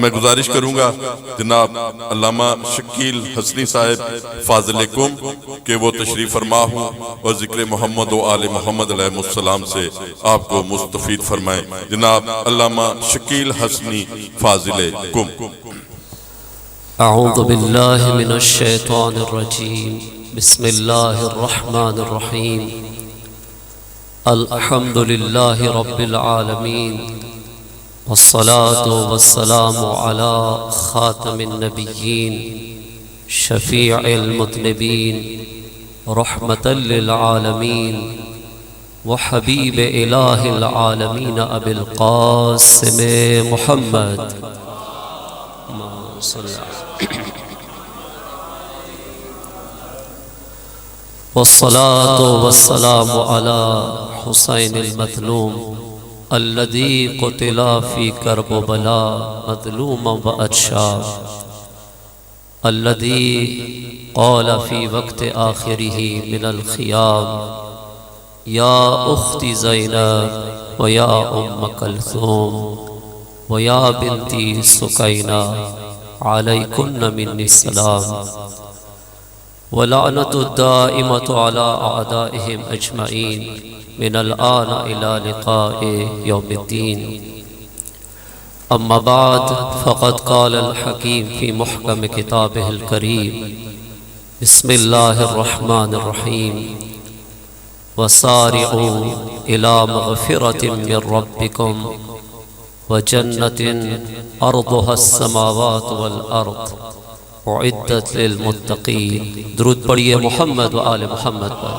میں گزارش کروں گا جناب علامہ شکیل حسنی صاحب فاضل قم کہ وہ تشریف فرما ہوں اور ذکر محمد و آل محمد علیہ السلام سے آپ کو مستفید فرمائیں۔ جناب علامہ شکیل حسنی فاضل قم۔ اعوذ باللہ من الشیطان الرجیم، بسم اللہ الرحمن الرحیم، الحمد للہ رب العالمین، والصلاة والسلام على خاتم النبیین، شفیع المذنبین، رحمة للعالمین، وحبیب الہ العالمین، ابی القاسم محمد والصلاة والسلام على حسین المظلوم الذي قتل في كربلاء مظلوما وأرشا، الذي قال في وقت آخره من الخيام يا أخت زينب ويا أم كلثوم ويا بنتي سكينة عليكن مني السلام، ولعنة الدائمة على أعدائهم أجمعين من الآن إلى لقاء يوم الدين. أما بعد، فقد قال الحكيم في محكم كتابه الكريم، بسم الله الرحمن الرحيم، وسارعوا إلى مغفرة من ربكم وجنة أرضها السماوات والأرض اعدت للمتقین۔ درود پڑھیے محمد و آل محمد پر۔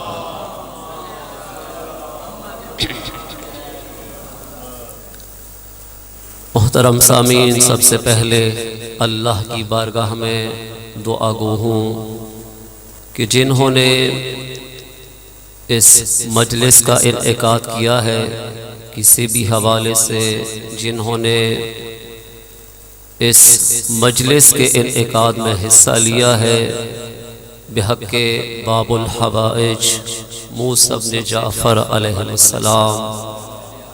محترم سامعین، سب سے پہلے اللہ کی بارگاہ میں دعا گو ہوں کہ جنہوں نے اس مجلس کا انعقاد کیا ہے، کسی بھی حوالے سے جنہوں نے اس مجلس کے انعقاد میں حصہ لیا ہے، بحق باب الحوائج موسیٰ بن جعفر علیہ السلام،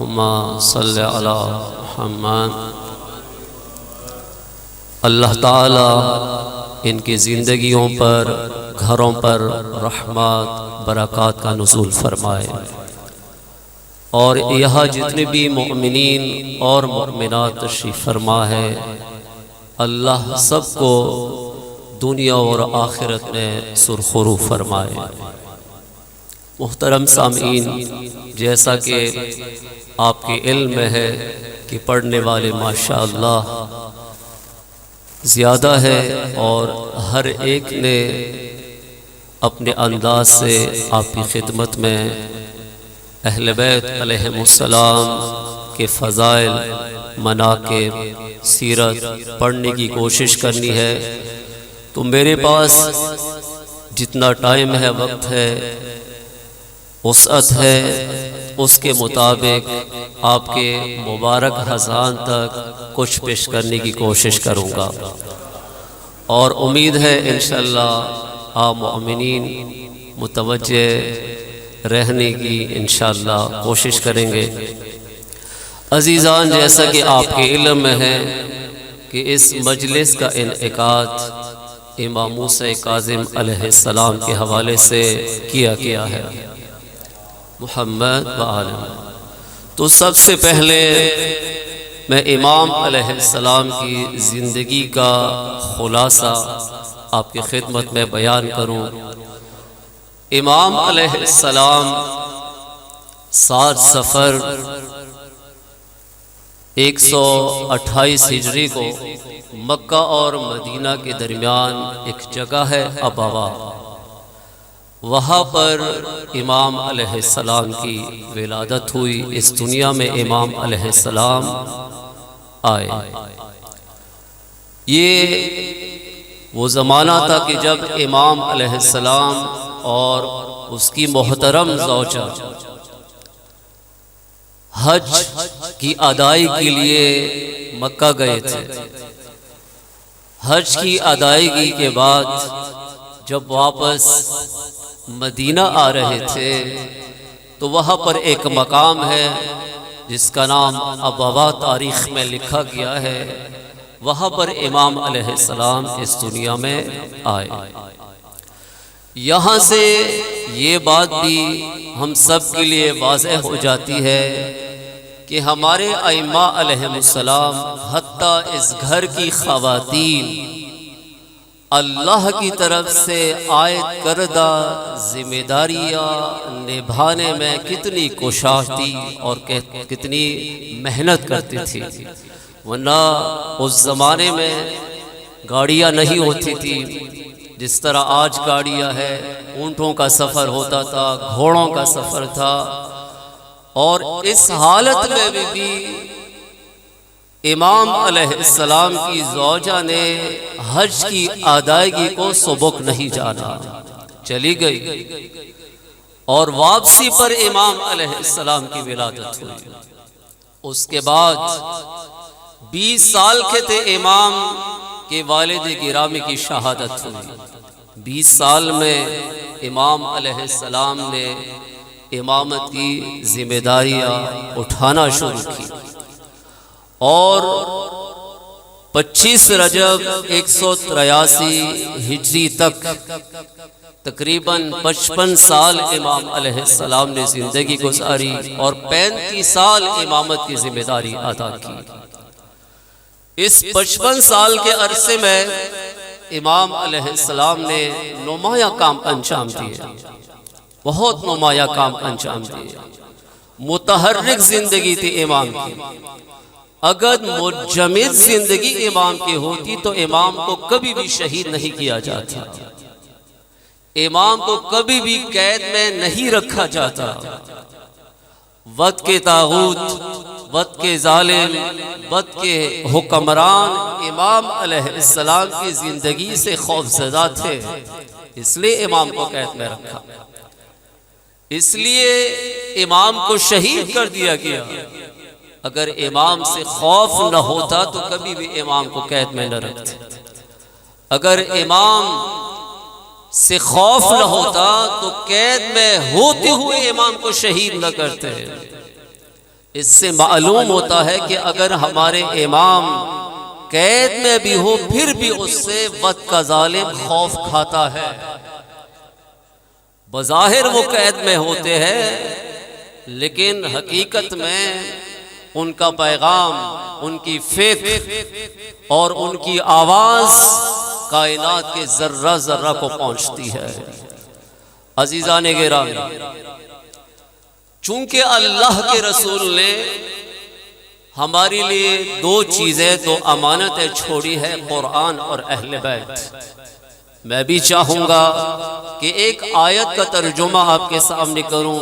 اللہم صلی علی محمد، اللہ تعالی ان کی زندگیوں پر، گھروں پر رحمت برکات کا نزول فرمائے، اور یہاں جتنے بھی مؤمنین اور مؤمنات تشریف فرما ہے، اللہ سب کو دنیا اور آخرت میں سرخرو فرمائے۔ محترم سامعین، جیسا کہ آپ کے علم میں ہے کہ پڑھنے والے ماشاءاللہ زیادہ ہے، اور ہر ایک نے اپنے انداز سے آپ کی خدمت میں اہل بیت علیہ السلام کے فضائل، مناقب، سیرت پڑھنے کی کوشش کرنی ہے۔ تو میرے پاس جتنا ٹائم ہے، وقت ہے، وسعت ہے، اس کے مطابق آپ کے مبارک اذان تک کچھ پیش کرنے کی کوشش کروں گا، اور امید ہے انشاءاللہ آپ مومنین متوجہ رہنے کی انشاءاللہ کوشش کریں گے۔ عزیزان، جیسا کہ آپ کے علم میں ہے کہ اس مجلس کا انعقاد امام موسیٰ کاظم علیہ السلام کے حوالے سے کیا گیا ہے، محمد و آل محمد۔ تو سب سے پہلے میں امام علیہ السلام کی زندگی کا خلاصہ آپ کی خدمت میں بیان کروں۔ امام علیہ السلام 7 صفر 128 ہجری کو مکہ اور مدینہ کے درمیان ایک جگہ ہے ابوا، وہاں پر امام علیہ السلام کی ولادت ہوئی۔ اس دنیا میں امام علیہ السلام آئے۔ یہ وہ زمانہ تھا کہ جب امام علیہ السلام اور اس کی محترم زوجہ حج کی ادائی کے لیے مکہ گئے تھے۔ حج کی ادائیگی کے بعد جب واپس مدینہ آ رہے تھے تو وہاں پر ایک مقام ہے جس کا نام ابوا تاریخ میں لکھا گیا ہے وہاں پر امام علیہ السلام اس دنیا میں آئے۔ یہاں سے یہ بات بھی ہم سب کے لیے واضح ہو جاتی ہے کہ ہمارے ائمہ علیہم السلام حتیٰ اس گھر کی خواتین اللہ کی طرف سے عائد کردہ ذمہ داریاں نبھانے میں کتنی کوشاں تھی اور کتنی محنت کرتی تھی، ورنہ اس زمانے میں گاڑیاں نہیں ہوتی تھی جس طرح آج گاڑیاں ہے۔ اونٹوں کا سفر ہوتا تھا، گھوڑوں کا سفر تھا، اور اس حالت میں بھی امام علیہ السلام کی زوجہ نے حج کی ادائیگی کو سبک نہیں جانا، چلی گئی، اور واپسی پر امام علیہ السلام کی ولادت ہوئی۔ اس کے بعد 20 سال کے تھے امام کے والد گرامی کی شہادت ہوئی۔ 20 سال میں امام علیہ السلام نے امامت کی ذمہ داریاں اٹھانا شروع کی، اور 25 رجب 183 ہجری تک تقریباً 55 سال امام علیہ السلام نے زندگی گزاری اور 35 سال امامت کی ذمہ داری ادا کی۔ اس 55 سال کے عرصے میں امام علیہ السلام نے نمایاں کام انجام دیے، بہت نمایاں کام انجام دیے۔ متحرک زندگی تھی امام کی۔ اگر مجمد زندگی امام کی ہوتی تو امام کو کبھی بھی شہید نہیں کیا جاتا، امام کو کبھی بھی قید میں نہیں رکھا جاتا۔ وقت کے طاغوت، وقت کے ظالم، وقت کے حکمران امام علیہ السلام کی زندگی سے خوفزدہ تھے، اس لیے امام کو قید میں رکھا، اس لیے امام کو شہید کر دیا گیا۔ اگر امام سے خوف نہ ہوتا تو کبھی بھی امام کو قید میں نہ رکھتے، اگر امام سے خوف نہ ہوتا تو قید میں ہوتے ہوئے امام کو شہید نہ کرتے۔ اس سے معلوم ہوتا ہے کہ اگر ہمارے امام قید میں بھی ہو پھر بھی اس سے وقت کا ظالم خوف کھاتا ہے۔ بظاہر وہ قید میں ہوتے ہیں لیکن حقیقت میں ان کا پیغام، ان کی فکر اور ان کی آواز کائنات کے ذرہ ذرہ کو پہنچتی ہے۔ عزیزان گرامی، چونکہ اللہ کے رسول نے ہمارے لیے 2 چیزیں، 2 امانتیں چھوڑی ہے، قرآن اور اہل بیت۔ میں بھی چاہوں گا کہ ایک آیت کا ترجمہ آپ کے سامنے کروں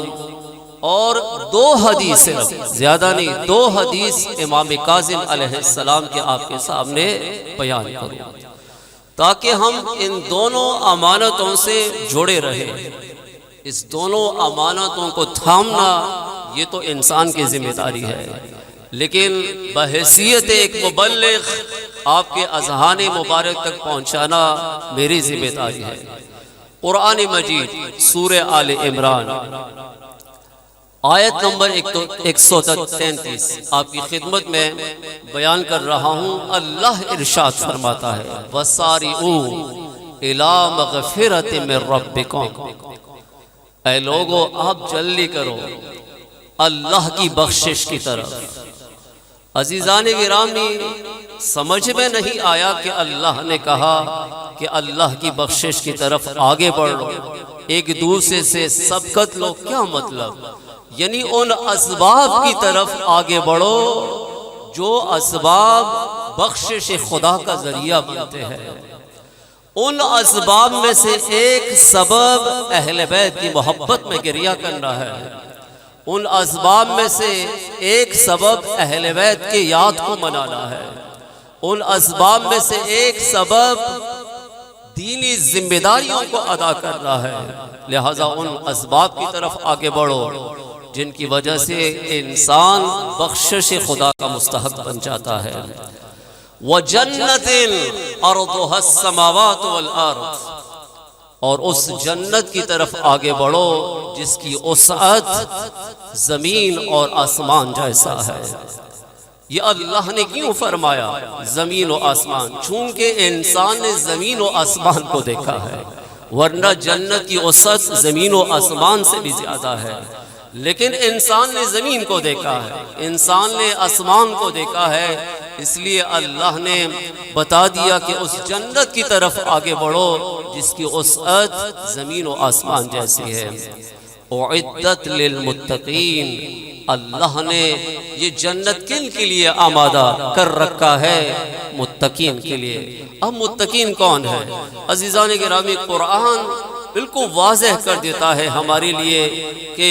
اور 2 حدیث، زیادہ نہیں، 2 حدیث امام کاظم علیہ السلام کے آپ کے سامنے بیان کروں، تاکہ ہم ان دونوں امانتوں سے جڑے رہیں۔ اس دونوں امانتوں کو تھامنا یہ تو انسان کی ذمہ داری ہے، لیکن بحیثیت ایک مبلغ آپ کے اذہان مبارک تک پہنچانا میری ذمہ داری ہے۔ قرآن مجید سورہ آل عمران آیت نمبر 133 آپ کی خدمت میں بیان کر رہا ہوں۔ اللہ ارشاد فرماتا ہے، وَسَارِعُوا إِلَىٰ مَغْفِرَةٍ مِّن رَبِّكُمْ، اے لوگو آپ جلدی کرو اللہ کی بخشش کی طرف۔ عزیزان گرامی، سمجھ میں نہیں آیا کہ اللہ نے کہا کہ اللہ کی بخشش کی طرف آگے بڑھو، ایک دوسرے سے سبقت لو، کیا مطلب؟ یعنی ان اسباب کی طرف آگے بڑھو جو اسباب بخشش خدا کا ذریعہ بنتے ہیں۔ ان اسباب میں سے ایک سبب اہل بیت کی محبت میں گریہ کرنا ہے، ان اسباب میں سے ایک سبب اہل بیت کی یاد کو منانا ہے، ان اسباب میں سے ایک سبب دینی ذمہ داریوں کو ادا کرنا ہے۔ لہذا ان اسباب کی طرف آگے بڑھو جن کی وجہ سے انسان بخشش خدا کا مستحق بن جاتا ہے۔ وَجَنَّةٍ أَرْضُهَا السَّمَاوَاتُ وَالْأَرْضُ، اور اس جنت کی طرف آگے بڑھو جس کی وسعت زمین اور آسمان جیسا ہے۔ یہ اللہ نے کیوں فرمایا زمین و آسمان؟ چونکہ انسان نے زمین و آسمان کو دیکھا ہے، ورنہ جنت کی وسعت زمین و آسمان سے بھی زیادہ ہے، لیکن انسان نے زمین کو دیکھا ہے، انسان نے آسمان کو دیکھا ہے، اس لیے اللہ نے بتا دیا کہ اس جنت کی طرف آگے بڑھو جس کی وسعت زمین و آسمان جیسی ہے۔ اعدت للمتقین، اللہ نے یہ جنت کن کے لیے آمادہ کر رکھا ہے؟ متقین کے لیے۔ اب متقین کون ہے؟ عزیزان گرامی، قرآن بالکل واضح کر دیتا ہے ہمارے لیے کہ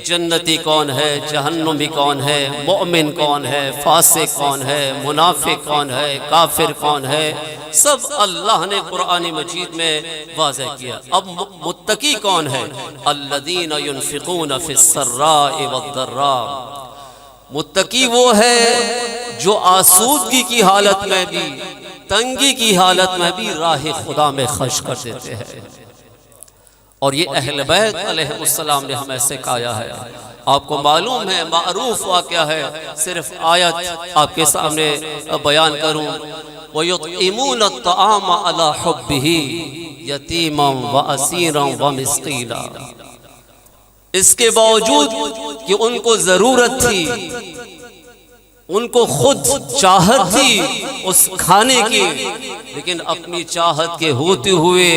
جنتی کون ہے، جہنمی کون ہے، مومن کون ہے، فاسق کون ہے، منافق کون ہے، کافر کون ہے، سب اللہ نے قرآن مجید میں واضح کیا۔ اب متقی کون ہے؟ الذین ينفقون فی السراء والضراء، متقی وہ ہے جو آسودگی کی حالت میں بھی، تنگی کی حالت میں بھی راہ خدا میں خرچ کر دیتے ہیں۔ اور یہ اہل بیت علیہ السلام نے ہمیں سکھایا ہے۔ آپ کو معلوم ہے، معروف واقعہ ہے، صرف آیت آپ کے سامنے بیان کروں۔ وَيُطْعِمُونَ الطَّعَامَ عَلَى حُبِّهِ يَتِيمًا وَأَسِيرًا وَمِسْكِينًا، اس کے باوجود کہ ان کو ضرورت تھی، ان کو خود چاہت تھی اس کھانے کی، لیکن اپنی چاہت کے ہوتے ہوئے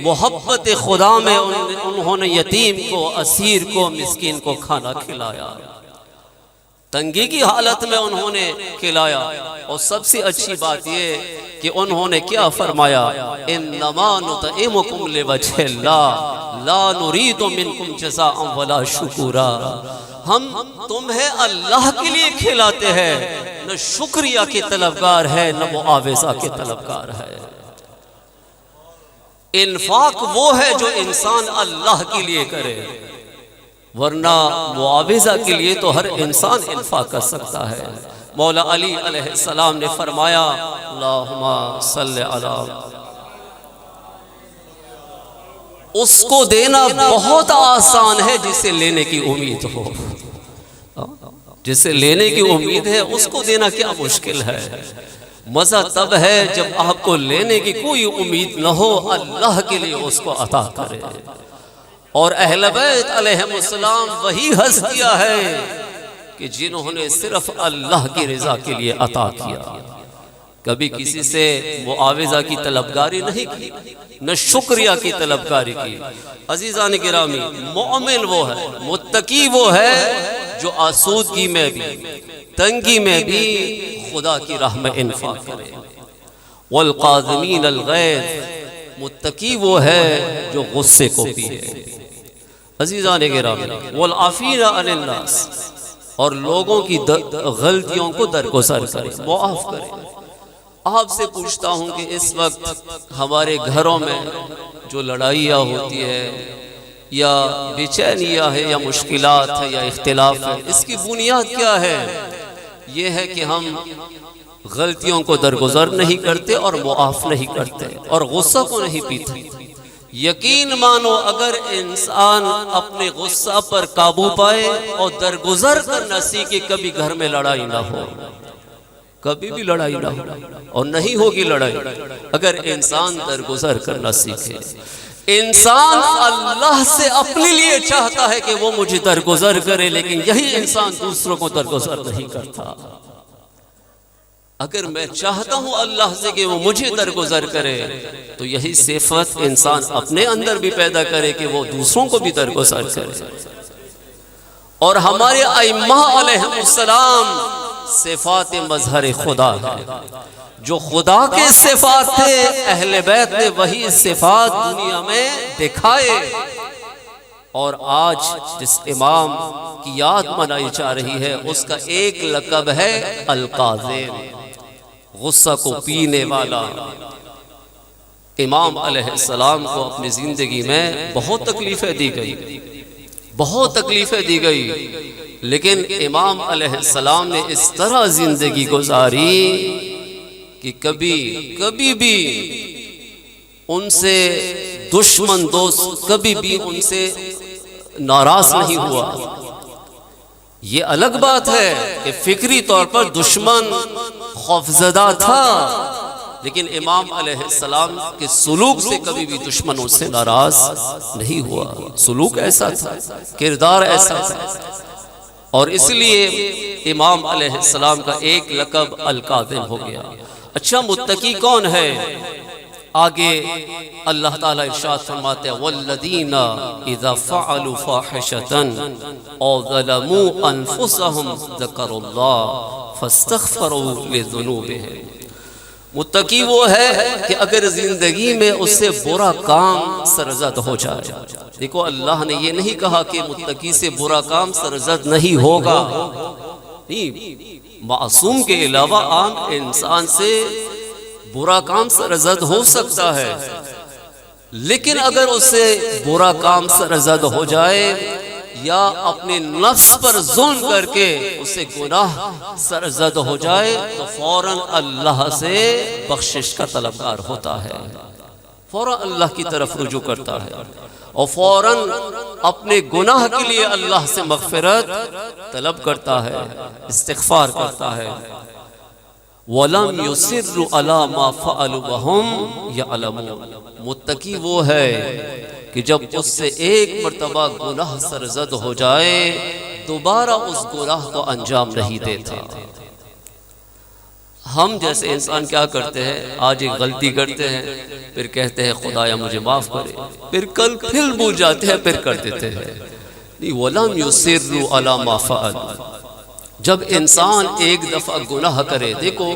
محبت خدا میں انہوں نے یتیم کو، اسیر کو، مسکین کو کھانا کھلایا، تنگی کی حالت میں انہوں نے کھلایا۔ اور سب سے اچھی بات یہ کہ انہوں نے کیا فرمایا؟ انما نطعمکم لوجہ اللہ لا نرید منکم جزاء ولا شکورا، ہم تمہیں اللہ کے لیے کھلاتے ہیں، نہ شکریہ کے طلبگار ہے نہ معاوضہ کے طلبگار ہے۔ انفاق وہ ہے جو انسان اللہ کے لیے کرے، ورنہ معاوضہ کے لیے تو ہر انسان انفاق کر سکتا ہے۔ مولا علی علیہ السلام نے فرمایا اللہم صلی علی، اس کو دینا بہت آسان ہے جسے لینے کی امید ہو، جسے لینے کی امید ہے اس کو دینا کیا مشکل ہے۔ مزہ تب ہے جب آپ کو لینے کی کوئی امید نہ ہو، اللہ کے لیے اس کو عطا کرے۔ اور اہل بیت علیہ السلام وہی ہستیاں ہے کہ جنہوں نے صرف اللہ کی رضا کے لیے عطا کیا، کبھی کسی سے معاوضہ کی طلبگاری نہیں کی، نہ شکریہ کی طلبگاری کی۔ عزیزان گرامی، مومن وہ ہے، متقی وہ ہے جو آسودگی میں بھی، تنگی میں بھی خدا کی راہ میں انفاق کرے۔ والقاظمین الغیظ، متقی وہ ہے جو غصے کو پیے۔ عزیزان گرامی، والعافین عن الناس، اور لوگوں کی غلطیوں کو درگزر کرے، معاف کرے۔ آپ سے پوچھتا ہوں کہ اس وقت ہمارے گھروں میں جو لڑائیاں ہوتی ہے یا بے چینیاں ہے یا مشکلات ہے یا اختلاف ہے، اس کی بنیاد کیا ہے؟ یہ ہے کہ ہم غلطیوں کو درگزر نہیں کرتے اور معاف نہیں کرتے اور غصہ کو نہیں پیتے۔ یقین مانو، اگر انسان اپنے غصہ پر قابو پائے اور درگزر کرنا سیکھے، کبھی گھر میں لڑائی نہ ہو، کبھی بھی لڑائی نہ ہو، اور نہیں ہوگی لڑائی اگر انسان درگزر کرنا سیکھے۔ انسان اللہ سے اپنے لیے چاہتا ہے کہ وہ مجھے درگزر کرے، لیکن یہی انسان دوسروں کو درگزر نہیں کرتا۔ اگر میں چاہتا ہوں اللہ سے کہ وہ مجھے درگزر کرے، تو یہی صفت انسان اپنے اندر بھی پیدا کرے کہ وہ دوسروں کو بھی درگزر کرے۔ اور ہمارے ائمہ علیہ السلام صفات مظہر خدا ہے، جو خدا کے صفات تھے، اہل بیت نے وہی صفات دنیا میں دکھائے۔ اور آج جس امام کی یاد منائی جا رہی ہے، اس کا ایک لقب ہے القاظم، غصہ کو پینے والا۔ امام علیہ السلام کو اپنی زندگی میں بہت تکلیفیں دی گئی، بہت تکلیفیں دی گئی، لیکن امام علیہ السلام نے اس طرح زندگی گزاری کہ کبھی بھی ان سے دشمن دوست کبھی بھی ان سے ناراض نہیں ہوا۔ یہ الگ بات ہے کہ فکری طور پر دشمن خوفزدہ تھا، لیکن امام علیہ السلام کے سلوک سے کبھی بھی دشمن اس سے ناراض نہیں ہوا. سلوک ایسا تھا، کردار ایسا تھا، اور اس لیے امام علیہ السلام کا ایک لقب الکاظم ہو گیا. اچھا متقی کون ہے؟ آگے اللہ تعالیٰ ارشاد فرماتے ہیں والذین اذا فعلوا فاحشة او ظلموا انفسهم ذکروا اللہ فاستغفروا لذنوبهم. متقی وہ ہے کہ اگر زندگی میں اس سے برا کام سرزد ہو جائے. دیکھو اللہ نے یہ نہیں کہا کہ متقی سے برا کام سرزد نہیں ہوگا، نہیں، معصوم کے علاوہ عام انسان سے برا کام سرزد ہو سکتا ہے، لیکن اگر اس سے برا کام سرزد ہو جائے یا اپنے نفس پر ظلم کر کے اسے گناہ سرزد ہو جائے تو فوراً اللہ سے بخشش کا طلبگار ہوتا ہے، فوراً اللہ کی طرف رجوع کرتا ہے، اور فوراً اپنے گناہ کے لیے اللہ سے مغفرت طلب کرتا ہے، استغفار کرتا ہے. وَلَمْ يُصِرُّوا عَلَى مَا فَعَلُوا وَهُمْ يَعْلَمُونَ. متقی وہ ہے کہ جب اس سے ایک مرتبہ گناہ سرزد ہو جائے دوبارہ اس گناہ کو انجام نہیں دیتا. ہم جیسے انسان کیا کرتے ہیں، آج ایک غلطی کرتے ہیں، پھر کہتے ہیں خدایا مجھے معاف کرے، پھر کل پھر بھول جاتے ہیں، پھر کر دیتے ہیں. وَلَمْ يُصِرُّوا عَلَى مَا فَعَلُوا. جب انسان ایک دفعہ گناہ کرے، دیکھو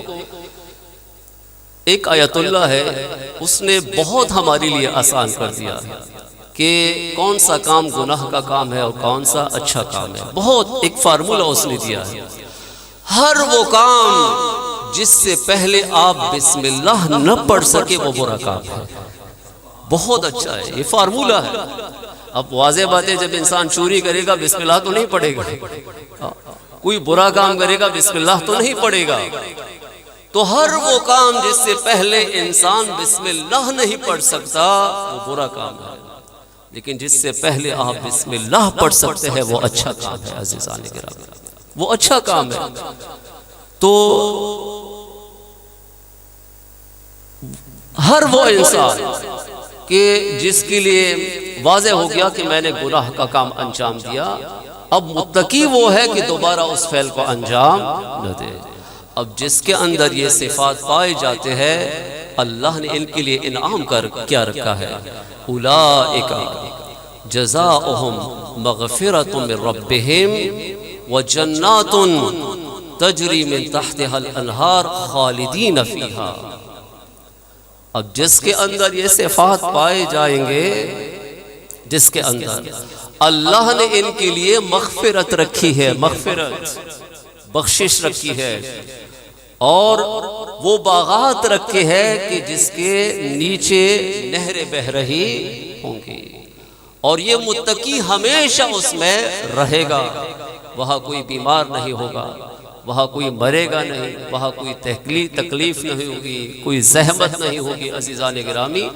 ایک آیت اللہ ہے، اس نے بہت ہمارے لیے آسان کر دیا کہ کون سا کام گناہ کا کام ہے اور کون سا اچھا کام ہے. بہت ایک فارمولہ اس نے دیا ہے. ہر وہ کام جس سے پہلے آپ بسم اللہ نہ پڑھ سکے وہ برا کام ہے. بہت اچھا ہے، یہ فارمولہ ہے. اب واضح بات ہے، جب انسان چوری کرے گا بسم اللہ تو نہیں پڑھے گا، کوئی برا کام کرے گا بسم اللہ تو نہیں پڑھے گا. تو ہر وہ کام جس سے پہلے انسان بسم اللہ نہیں پڑھ سکتا وہ برا کام ہے، لیکن جس سے پہلے آپ بسم اللہ پڑھ سکتے ہیں وہ اچھا کام ہے. عزیزان گرامی، وہ اچھا کام ہے. تو ہر وہ انسان کہ جس کے لیے واضح ہو گیا کہ میں نے گناہ کا کام انجام دیا، اب متقی وہ ہے کہ دوبارہ اس فعل کو انجام نہ دے. اب جس کے اندر یہ صفات پائے جاتے ہیں اللہ نے ان کے لیے انعام کر کیا رکھا ہے. اولئک جزاؤہم مغفرۃ من ربہم وجنات تجری من تحتها الانہار خالدین فیہا. اب جس کے اندر یہ صفات پائے جائیں گے، جس کے اندر اللہ نے ان کے لیے مغفرت رکھی ہے، مغفرت بخشش رکھی ہے، اور وہ باغات رکھے ہیں کہ جس کے نیچے نہریں بہہ رہی ہوں گی، اور یہ متقی ہمیشہ اس میں رہے گا. وہاں کوئی بیمار نہیں ہوگا، وہاں کوئی مرے گا نہیں، وہاں کوئی تکلیف نہیں ہوگی، کوئی زحمت نہیں ہوگی. عزیزان گرامی،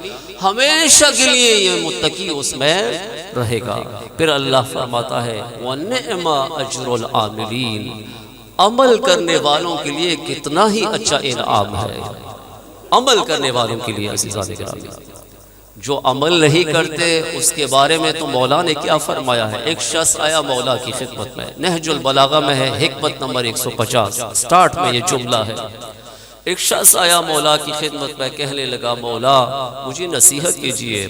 ہمیشہ کے لیے یہ متقی اس میں رہے گا. پھر اللہ فرماتا ہے وَنِعْمَ أَجْرُ الْعَامِلِينَ. عمل کرنے والوں کے لیے کتنا ہی اچھا انعام ہے، عمل کرنے والوں کے لیے. عزیزان گرامی، جو عمل نہیں کرتے اس کے بارے میں تو مولا نے کیا فرمایا ہے. ایک شخص آیا مولا کی خدمت میں، نہج البلاغہ میں ہے حکمت نمبر 150 سٹارٹ میں یہ جملہ ہے. ایک شخص آیا مولا کی خدمت میں، کہنے لگا مولا مجھے نصیحت کیجئے.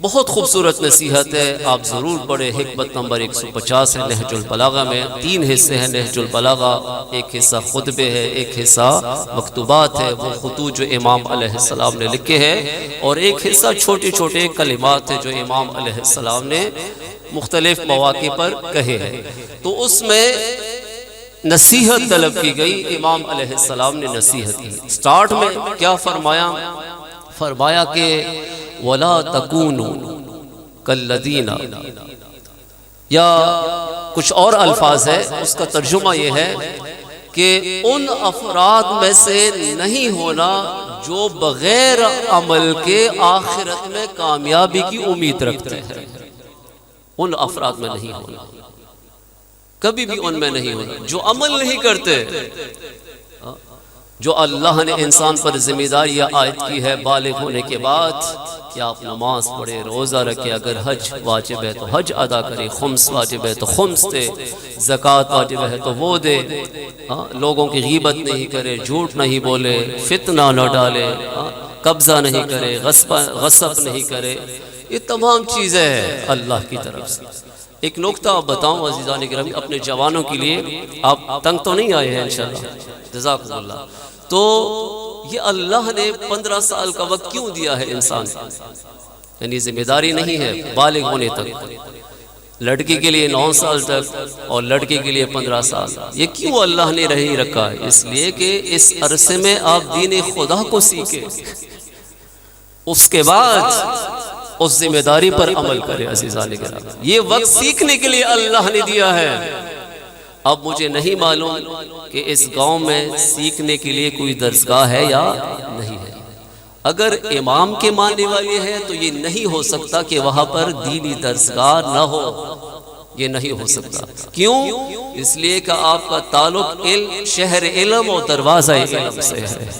بہت خوبصورت نصیحت ہے، آپ ضرور پڑھیں. حکمت نمبر 150 ہے نہج البلاغہ میں. 3 حصے ہیں نہج البلاغہ، ایک حصہ خطبے ہے، ایک حصہ مکتوبات ہے، وہ خطوط جو امام علیہ السلام نے لکھے ہیں، اور ایک حصہ چھوٹے چھوٹے کلمات ہیں جو امام علیہ السلام نے مختلف مواقع پر کہے ہیں. تو اس میں نصیحت طلب کی گئی، امام علیہ السلام نے نصیحت کی. سٹارٹ میں کیا فرمایا؟ فرمایا کہ وَلَا تَكُونُوا كَالَّذِينَ، یا کچھ اور الفاظ ہے، اس کا ترجمہ یہ ہے کہ ان افراد میں سے نہیں ہونا جو بغیر عمل کے آخرت میں کامیابی کی امید رکھتے ہیں. ان افراد میں نہیں ہونا. کبھی بھی ان میں نہیں ہونا. جو عمل نہیں کرتے، جو اللہ نے انسان پر ذمہ داری عائد کی ہے بالغ ہونے کے بعد کہ آپ نماز پڑھے، روزہ رکھے، اگر حج واجب ہے تو حج ادا کرے، خمس واجب ہے تو خمس دے، زکوٰۃ واجب ہے تو وہ دے، لوگوں کی غیبت نہیں کرے، جھوٹ نہیں بولے، فتنہ نہ ڈالے، قبضہ نہیں کرے، غصب نہیں کرے. یہ تمام چیزیں ہیں اللہ کی طرف سے. ایک نکتہ آپ بتاؤں عزیزان گرامی اپنے جوانوں کے لیے، آپ تنگ تو نہیں آئے ہیں انشاءاللہ، جزاکم اللہ. تو یہ اللہ نے 15 سال کا وقت کیوں دیا ہے انسان کو؟ یعنی ذمہ داری نہیں ہے بالغ ہونے تک. لڑکی کے لیے 9 سال تک اور لڑکے کے لیے 15 سال. یہ کیوں اللہ نے نہیں رکھا ہے؟ اس لیے کہ اس عرصے میں آپ دین خدا کو سیکھیں، اس کے بعد اس ذمہ داری پر عمل کرے. عزیزان گرامی یہ وقت سیکھنے کے لیے اللہ نے دیا ہے. اب مجھے نہیں معلوم کہ اس گاؤں میں سیکھنے کے لیے کوئی درسگاہ ہے یا نہیں ہے. اگر امام کے ماننے والے ہیں تو یہ نہیں ہو سکتا کہ وہاں پر دینی درسگاہ نہ ہو. یہ نہیں ہو سکتا. کیوں؟ اس لیے کہ آپ کا تعلق شہر علم اور دروازہ علم سے ہے.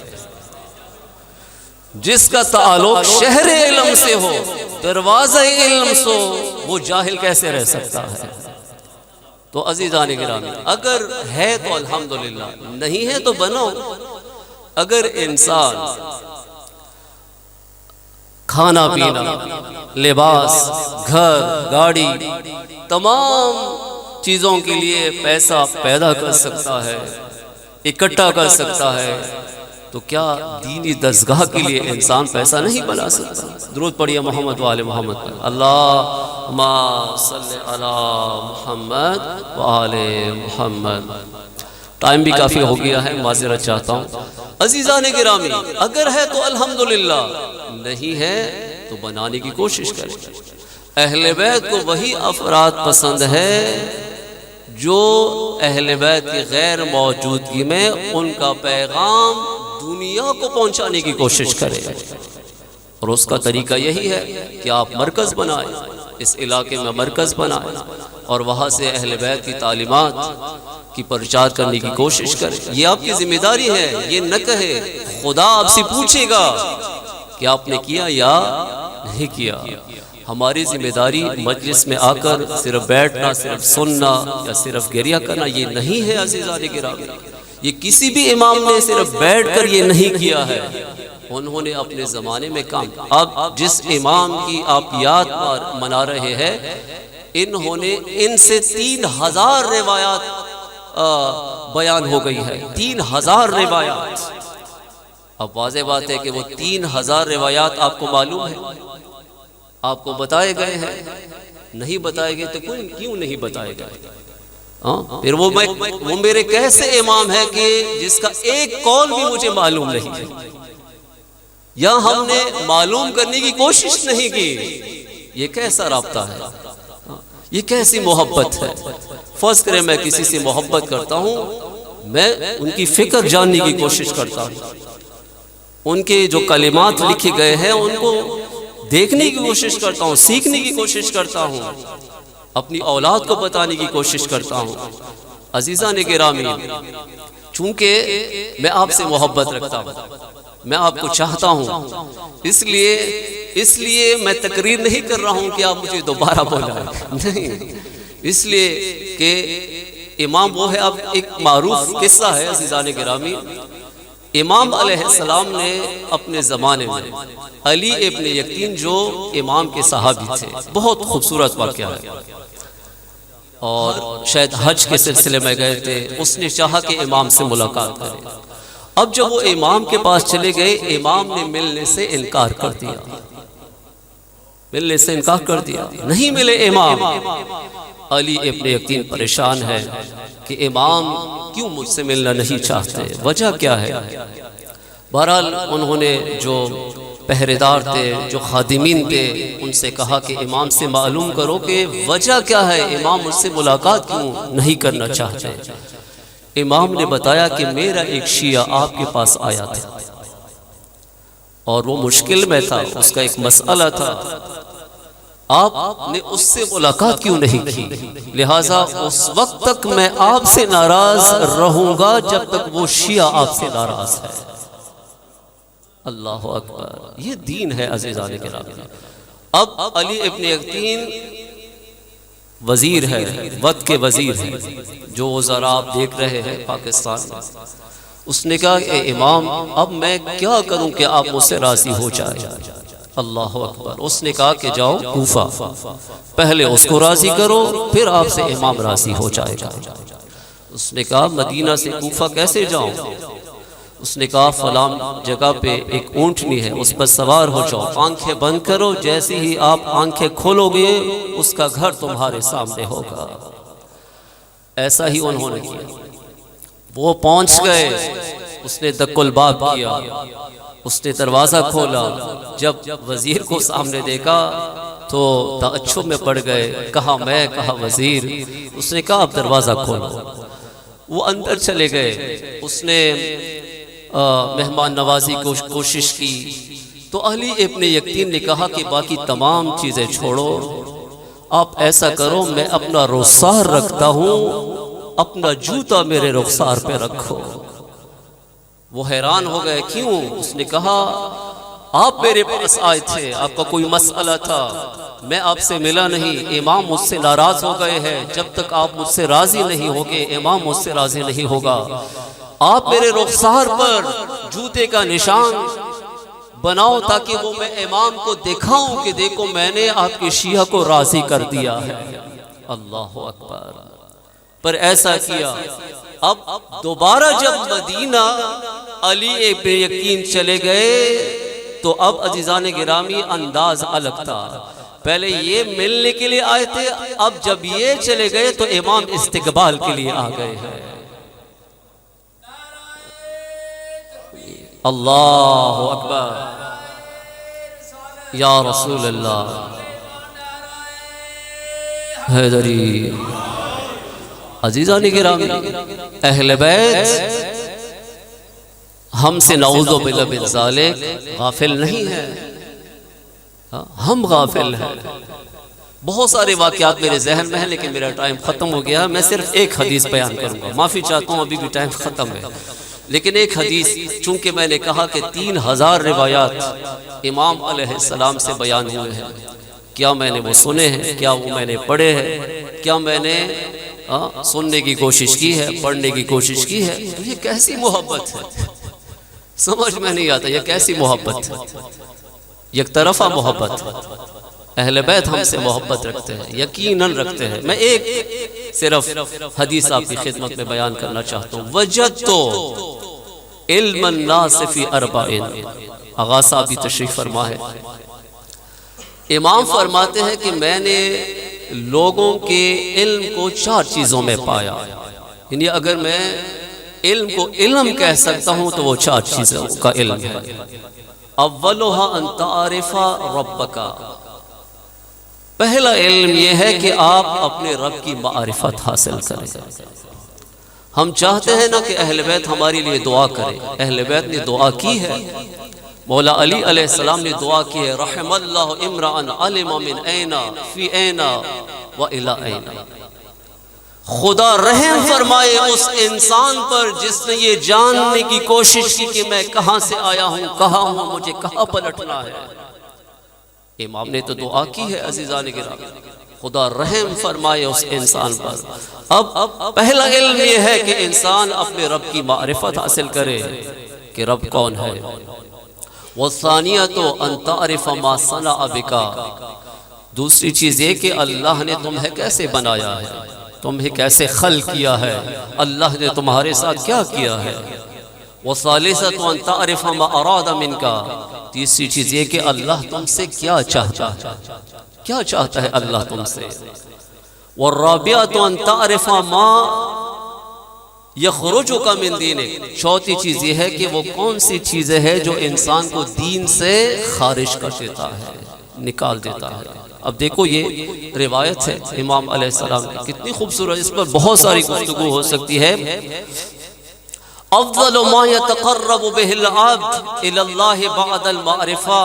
جس کا تعلق شہر علم سے ہو، دروازہ علم سے ہو، وہ جاہل کیسے رہ سکتا ہے؟ تو عزیزان گرامی اگر ہے تو الحمدللہ، نہیں ہے تو بناؤ. اگر انسان کھانا پینا، لباس، گھر، گاڑی، تمام چیزوں کے لیے پیسہ پیدا کر سکتا ہے، اکٹھا کر سکتا ہے، تو کیا دینی درسگاہ کے لیے انسان پیسہ نہیں بنا سکتا؟ درود پڑھیے محمد و آل محمد پر. اللہم صلی علی محمد و آل محمد. ٹائم بھی کافی ہو گیا ہے، معذرت چاہتا ہوں. عزیزان گرامی اگر ہے تو الحمدللہ، نہیں ہے تو بنانے کی کوشش کریں. اہل بیت کو وہی افراد پسند ہے جو اہل بیت کی غیر موجودگی میں ان کا پیغام دنیا کو پہنچانے کی کوشش کرے. اور اس کا طریقہ یہی ہے کہ آپ مرکز بنائیں، اس علاقے میں مرکز بنائیں اور وہاں سے اہل بیت کی تعلیمات کی پرچار کرنے کی کوشش کریں. یہ آپ کی ذمہ داری ہے. یہ نہ کہے خدا آپ سے پوچھے گا کہ آپ نے کیا یا نہیں کیا. ہماری ذمہ داری مجلس میں آ کر صرف بیٹھنا، صرف سننا یا صرف گریہ کرنا یہ نہیں ہے. عزیزان گرامی یہ کسی بھی امام نے صرف بیٹھ کر یہ نہیں کیا ہے. انہوں نے اپنے زمانے میں کام. اب جس امام کی آپ یاد پر منا رہے ہیں، انہوں نے ان سے 3000 روایات بیان ہو گئی ہے. 3000 روایات. اب واضح بات ہے کہ وہ 3000 روایات آپ کو معلوم ہے، آپ کو بتائے گئے ہیں. نہیں بتائے گئے تو کیوں نہیں بتائے گئے؟ پھر وہ میرے کیسے امام ہے کہ جس کا ایک قول بھی مجھے معلوم نہیں ہے، یا ہم نے معلوم کرنے کی کوشش نہیں کی. یہ کیسا رابطہ ہے؟ یہ کیسی محبت ہے؟ فرض کریں میں کسی سے محبت کرتا ہوں، میں ان کی فکر جاننے کی کوشش کرتا ہوں، ان کے جو کلمات لکھے گئے ہیں ان کو دیکھنے کی کوشش کرتا ہوں، سیکھنے کی کوشش کرتا ہوں، اپنی اولاد کو بتانے کی کوشش کرتا ہوں. عزیزان گرامی چونکہ میں آپ سے محبت رکھتا ہوں، میں آپ کو چاہتا ہوں، اس لیے میں تقریر نہیں کر رہا ہوں کہ آپ مجھے دوبارہ بولائیں. نہیں، اس لیے کہ امام وہ ہے. اب ایک معروف قصہ ہے عزیزان گرامی. امام علیہ السلام نے اپنے زمانے میں علی ابن یقین جو امام کے صحابی تھے، بہت خوبصورت واقعہ ہے، اور شاید حج کے سلسلے میں گئے تھے. اس نے چاہا کہ امام سے ملاقات کرے. اب جب وہ امام کے پاس چلے گئے، امام نے ملنے سے انکار کر دیا. نہیں ملے امام. علی ابن یقین پریشان ہے کہ امام کیوں مجھ سے ملنا نہیں چاہتے، وجہ کیا ہے؟ بہرحال انہوں نے جو پہرےدار تھے، جو خادمین تھے، ان سے کہا کہ امام سے معلوم کرو کہ وجہ کیا ہے، امام مجھ سے ملاقات کیوں نہیں کرنا چاہتے. امام نے بتایا کہ میرا ایک شیعہ آپ کے پاس آیا تھا اور وہ مشکل میں تھا، اس کا ایک مسئلہ تھا. آپ نے اس سے ملاقات کیوں نہیں کی؟ لہٰذا اس وقت تک میں آپ سے ناراض رہوں گا جب تک وہ شیعہ آپ سے ناراض ہے۔ اللہ اکبر، یہ دین ہے عزیزان گرامی۔ اب علی ابن یقین وزیر ہے، وقت کے وزیر ہیں، جو وزراء آپ دیکھ رہے ہیں پاکستان میں۔ اس نے کہا کہ امام اب میں کیا کروں کہ آپ مجھ سے راضی ہو جائے؟ اللہ اکبر۔ اس نے کہا کہ جاؤ کوفہ، پہلے اس کو راضی کرو پھر آپ سے امام راضی ہو جائے گا۔ اس نے کہا مدینہ سے کوفہ کیسے جاؤں؟ اس نے کہا فلاں جگہ پہ ایک اونٹنی ہے، اس پر سوار ہو جاؤ، آنکھیں بند کرو، جیسے ہی آپ آنکھیں کھولو گے اس کا گھر تمہارے سامنے ہوگا۔ ایسا ہی انہوں نے کیا، وہ پہنچ گئے، اس نے دق الباب کیا، اس نے دروازہ کھولا، جب وزیر کو سامنے دیکھا تو تعجب میں پڑ گئے، کہا میں، کہا وزیر۔ اس نے کہا اب دروازہ کھولو۔ وہ اندر چلے گئے، اس نے مہمان نوازی کو کوشش کی تو علی ابن یقین نے کہا کہ باقی تمام چیزیں چھوڑو، آپ ایسا کرو میں اپنا رخسار رکھتا ہوں، اپنا جوتا میرے رخسار پہ رکھو۔ وہ حیران ہو گئے، کیوں؟ اس نے کہا آپ میرے پاس آئے تھے، آپ کا کوئی مسئلہ تھا، میں آپ سے ملا نہیں، امام مجھ سے ناراض ہو گئے ہیں، جب تک آپ مجھ سے راضی نہیں ہوگے امام مجھ سے راضی نہیں ہوگا۔ آپ میرے رخسار پر جوتے کا نشان بناؤ تاکہ وہ میں امام کو دکھاؤں کہ دیکھو میں نے آپ کے شیعہ کو راضی کر دیا ہے۔ اللہ اکبر۔ پر ایسا کیا۔ اب دوبارہ جب مدینہ علی ابن یقین چلے گئے تو اب عزیزان گرامی انداز الگ تھا۔ پہلے یہ ملنے کے لیے آئے تھے، اب جب یہ چلے گئے تو امام استقبال کے لیے آ گئے ہیں۔ اللہ اکبر، یا رسول اللہ، حیدری۔ عزیزان گرامی، اہل بیت ہم سے نعوذ باللہ من ذالک غافل نہیں ہے، ہم غافل ہیں۔ بہت سارے واقعات میرے ذہن میں ہیں لیکن میرا ٹائم ختم ہو گیا، میں صرف ایک حدیث بیان کروں گا، معافی چاہتا ہوں ابھی بھی ٹائم ختم ہے، لیکن ایک حدیث، چونکہ میں نے کہا کہ 3000 روایات امام علیہ السلام سے بیان ہوئے ہیں، کیا میں نے وہ سنے ہیں، کیا وہ میں نے پڑھے ہیں، کیا میں نے سننے کی کوشش کی ہے، پڑھنے کی کوشش کی ہے؟ یہ کیسی محبت ہے، سمجھ میں نہیں آتا، یہ کیسی محبت ہے، یک طرفہ محبت ہے۔ اہل بیت ہم سے محبت رکھتے ہیں، یقیناً رکھتے ہیں۔ میں ایک صرف حدیث آپ کی خدمت میں بیان کرنا چاہتا ہوں۔ وجدت علم الناس فی اربعین، آغا صاحب بھی تشریف فرما ہے۔ امام فرماتے ہیں کہ میں نے لوگوں کے علم کو 4 چیزوں میں پایا، یعنی اگر میں علم کو علم کہہ سکتا ہوں تو وہ 4 چیزوں کا علم ہے۔ اولھا ان تعرف ربک، پہلا علم یہ ہے کہ آپ اپنے رب کی معرفت حاصل کریں۔ ہم چاہتے ہیں نا کہ اہل بیت ہمارے لیے دعا کرے، اہل بیت نے دعا کی ہے، مولا علی علیہ السلام نے دعا کی ہے، رحم اللہ امرأن علم من این فی این و الی این، خدا رحم فرمائے اس انسان پر جس نے یہ جاننے کی کوشش کی کہ میں کہاں سے آیا ہوں، کہاں ہوں، مجھے کہاں پلٹنا ہے۔ امام نے تو دعا کی ہے عزیزان گرامی، خدا رحم فرمائے اس انسان پر۔ اب پہلا علم یہ ہے کہ انسان اپنے رب کی معرفت حاصل کرے کہ رب کون ہے۔ والثانیۃ ان تعرف ما صنع بک، دوسری چیز یہ کہ اللہ نے تمہیں کیسے بنایا ہے، تمہیں کیسے خلق کیا ہے، اللہ نے تمہارے ساتھ کیا کیا ہے۔ وَالثَّالِثَةُ أَن تَعْرِفَ مَا أَرَادَ مِنْكَ، تیسری چیز یہ کہ اللہ تم سے کیا چاہتا ہے، کیا چاہتا ہے اللہ تم سے۔ وَالرَّابِعَةُ أَن تَعْرِفَ مَا يَخْرُجُكَ مِنْ دِينِكَ، چوتھی چیز یہ ہے کہ وہ کون سی چیزیں ہیں جو انسان کو دین سے خارج کر دیتا ہے، نکال دیتا ہے۔ اب دیکھو یہ روایت ہے امام علیہ السلام کی، کتنی خوبصورت، اس پر بہت ساری گفتگو ہو سکتی ہے۔ افضل ما يتقرب به العبد الى الله بعد المعرفة،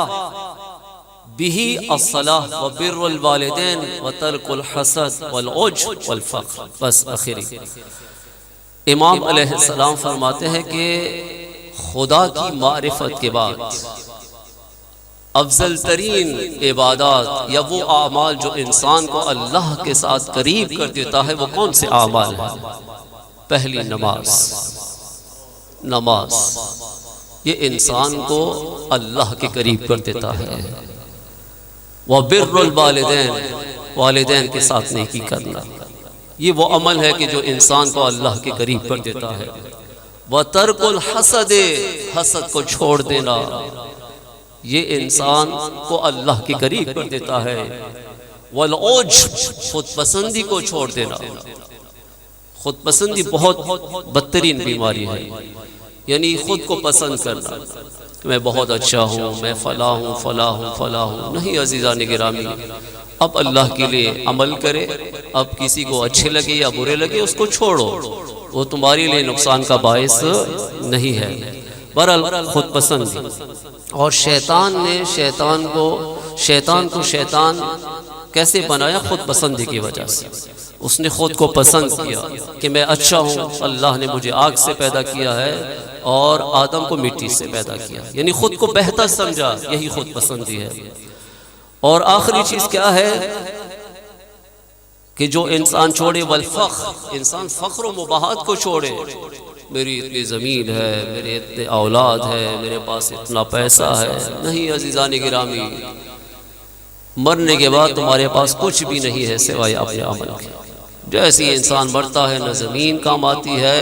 بِهِ الصلاح وبر الوالدین وترک الحسد والعجب والفخر. بس آخری امام علیہ السلام فرماتے ہیں کہ خدا کی معرفت کے بعد افضل ترین عبادات یا وہ اعمال جو انسان کو اللہ کے ساتھ قریب کر دیتا ہے وہ کون سے اعمال ہیں؟ پہلی نماز یہ انسان کو اللہ کے قریب کر دیتا ہے. وَبِرُّ الْوَالِدَيْنِ والدین کے ساتھ نیکی کرنا یہ وہ عمل ہے کہ جو انسان کو اللہ کے قریب کر دیتا ہے. وَتَرْكُ الْحَسَدِ حسد کو چھوڑ دینا یہ انسان کو اللہ کے قریب کر دیتا ہے. وَالْعُجْبِ خود پسندی کو چھوڑ دینا. خود پسندی بہت بدترین بیماری ہے، یعنی خود کو پسند کرنا. میں بہت اچھا ہوں، میں فلاں ہوں. نہیں عزیزان گرامی، اب اللہ کے لیے عمل کرے. اب کسی کو اچھے لگے یا برے لگے اس کو چھوڑو، وہ تمہارے لیے نقصان کا باعث نہیں ہے. بہرحال خود پسندی. اور شیطان کو کیسے بنایا؟ خود پسندی کی وجہ سے. اس نے خود کو پسند کیا کہ میں اچھا ہوں، اللہ نے مجھے آگ سے پیدا کیا ہے اور آدم کو مٹی سے پیدا کیا، یعنی خود کو بہتر سمجھا. یہی خود پسندی ہے. اور آخری چیز کیا ہے کہ جو انسان چھوڑے؟ والفخر، انسان فخر و مباحات کو چھوڑے. میری اتنی زمین ہے، میرے اتنے اولاد ہے، میرے پاس اتنا پیسہ ہے. نہیں عزیزان گرامی، مرنے کے بعد تمہارے پاس کچھ بھی نہیں ہے سوائے اپنے عمل کے. جیسے انسان مرتا ہے نہ زمین کام آتی ہے،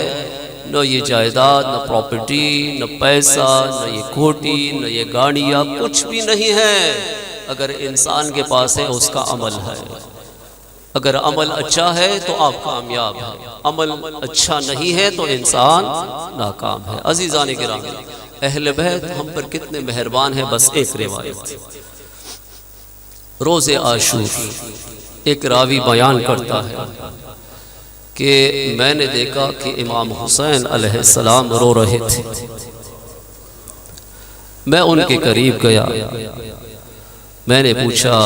نہ یہ جائیداد، نہ پراپرٹی، نہ پیسہ، نہ یہ کوٹی، نہ یہ گاڑیاں، کچھ بھی نہیں ہے. اگر انسان کے پاس ہے اس کا عمل ہے. اگر عمل اچھا ہے تو آپ کامیاب ہیں، عمل اچھا نہیں ہے تو انسان ناکام ہے. عزیزان کرام، اہل بیت ہم پر کتنے مہربان ہیں. بس ایک روایت روز عاشور ایک راوی بیان کرتا ہے کہ میں نے دیکھا کہ امام حسین علیہ السلام رو رہے تھے. میں ان کے قریب گیا، میں نے پوچھا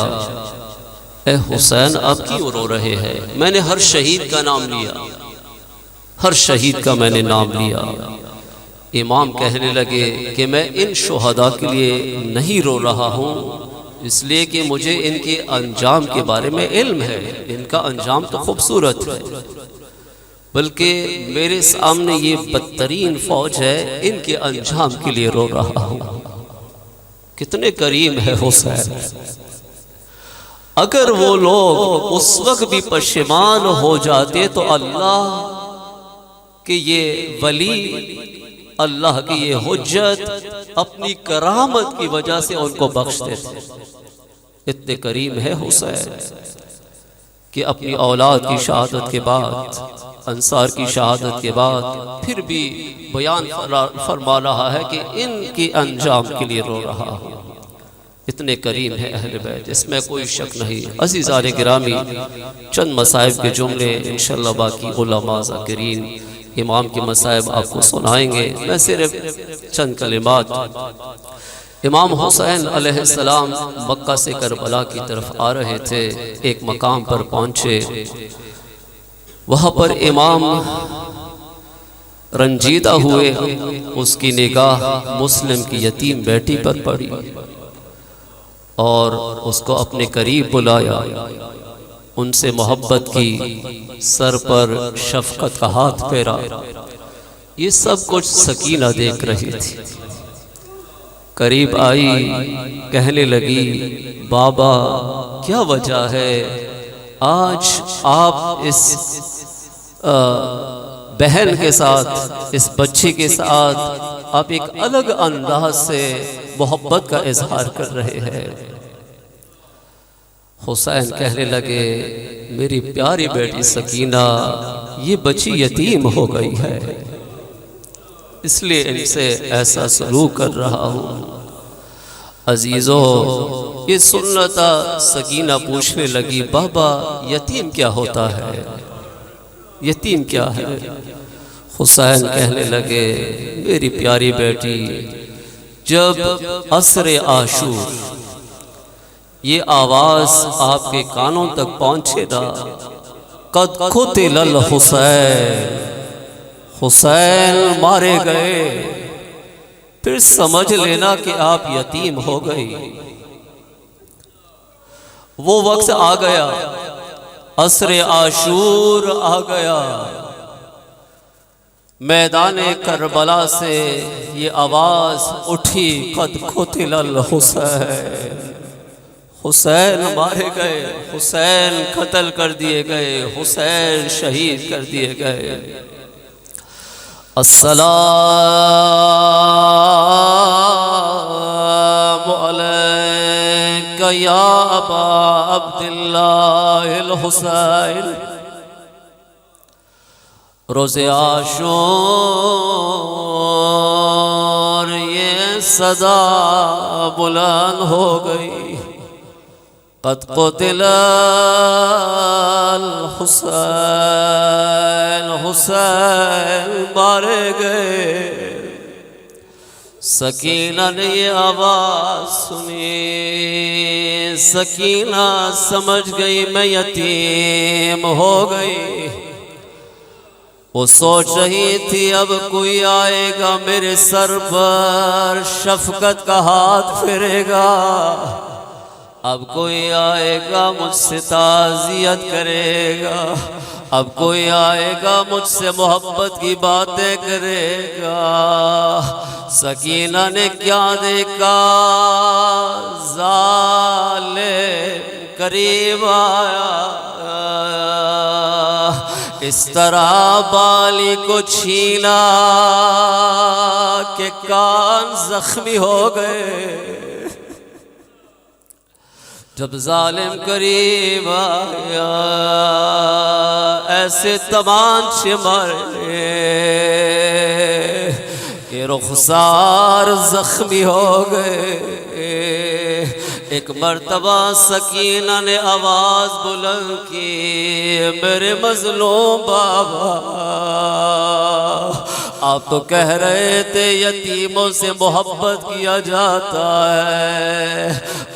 اے حسین آپ کیوں رو رہے ہیں؟ میں نے ہر شہید کا نام لیا، ہر شہید کا میں نے نام لیا. امام کہنے لگے کہ میں ان شہداء کے لیے نہیں رو رہا ہوں، اس لیے کہ مجھے ان کے انجام کے بارے میں علم ہے. ان کا انجام تو خوبصورت ہے، بلکہ میرے سامنے یہ بدترین فوج ہے، ان کے انجام کے لیے رو رہا ہوں. کتنے کریم ہے حسین. اگر وہ لوگ اس وقت بھی پشیمان ہو جاتے تو اللہ کہ یہ ولی، اللہ کی یہ حجت اپنی کرامت کی وجہ سے ان کو بخش دیتے. اتنے کریم ہے حسین کہ اپنی اولاد کی شہادت کے بعد، انصار کی شہادت کے بعد پھر بھی بیان فرما رہا ہے کہ ان کی انجام کے لیے رو رہا ہوں. اتنے کریم ہے اہل بیت، اس میں کوئی شک نہیں. عزیزان گرامی، چند مصائب کے جملے انشاءاللہ باقی علماء ذاکرین امام کے مصائب آپ کو سنائیں گے. میں صرف چند کلمات. امام حسین علیہ السلام مکہ سے کربلا کی طرف آ رہے تھے. ایک مقام پر پہنچے، وہاں پر امام رنجیدہ ہوئے. اس کی نگاہ مسلم کی یتیم بیٹی پر پڑی اور اس کو اپنے قریب بلایا، ان سے محبت کی، سر پر شفقت کا ہاتھ پھیرا. یہ سب کچھ سکینہ دیکھ رہی تھی. قریب آئی، کہنے لگی بابا کیا وجہ ہے آج آپ اس بہن کے ساتھ، اس بچی کے ساتھ آپ ایک الگ انداز سے محبت کا اظہار کر رہے ہیں؟ حسین کہنے لگے میری پیاری بیٹی سکینہ یہ بچی یتیم ہو گئی ہے، اس لیے ان سے ایسا سلوک کر رہا ہوں. عزیزو یہ سنتا سکینہ پوچھنے لگی بابا یتیم کیا ہوتا ہے، یتیم کیا ہے؟ حسین کہنے لگے میری پیاری بیٹی جب عصر عاشور یہ آواز آپ کے کانوں تک پہنچے نا، قد قتل الحسین، حسین مارے گئے، پھر سمجھ لینا کہ آپ یتیم ہو گئی۔ وہ وقت آ گیا، عصر عاشور آ گیا، میدان کربلا سے یہ آواز اٹھی، قد قتل الحسین، حسین مارے گئے، حسین قتل کر دیے گئے، حسین شہید کر دیے گئے۔ السلام علیک یا ابا عبداللہ الحسین۔ روز عاشور یہ صدا بلند ہو گئی، قد قتل الحسین، حسین مارے گئے۔ سکینہ نے یہ آواز سنی، سکینہ سمجھ گئی میں یتیم ہو گئی۔ وہ سوچ رہی تھی اب کوئی آئے گا میرے سر پر شفقت کا ہاتھ پھیرے گا، اب کوئی آئے گا مجھ سے تعزیت کرے گا، اب کوئی آئے گا مجھ سے محبت کی باتیں کرے گا۔ سکینہ نے کیا دیکھا، ظالم قریب آیا، اس طرح بالی کو چھینا کہ کان زخمی ہو گئے۔ جب ظالم قریب آیا ایسے تمانچے مارے کہ رخسار زخمی ہو گئے۔ ایک مرتبہ سکینہ نے آواز بلند کی، میرے مظلوم بابا، آپ تو کہہ رہے تھے یتیموں سے محبت کیا جاتا ہے،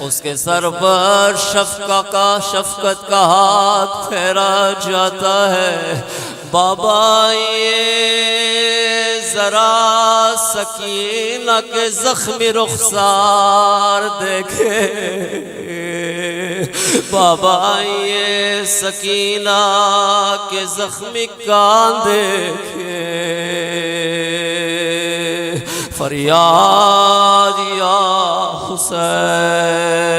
اس کے سر پر شفقت کا ہاتھ پھیرا جاتا ہے۔ بابا یہ ذرا سکینہ کے زخمی رخسار دیکھے، بابا یہ سکینہ کے زخمی کان دیکھے، فریاد یا حسین۔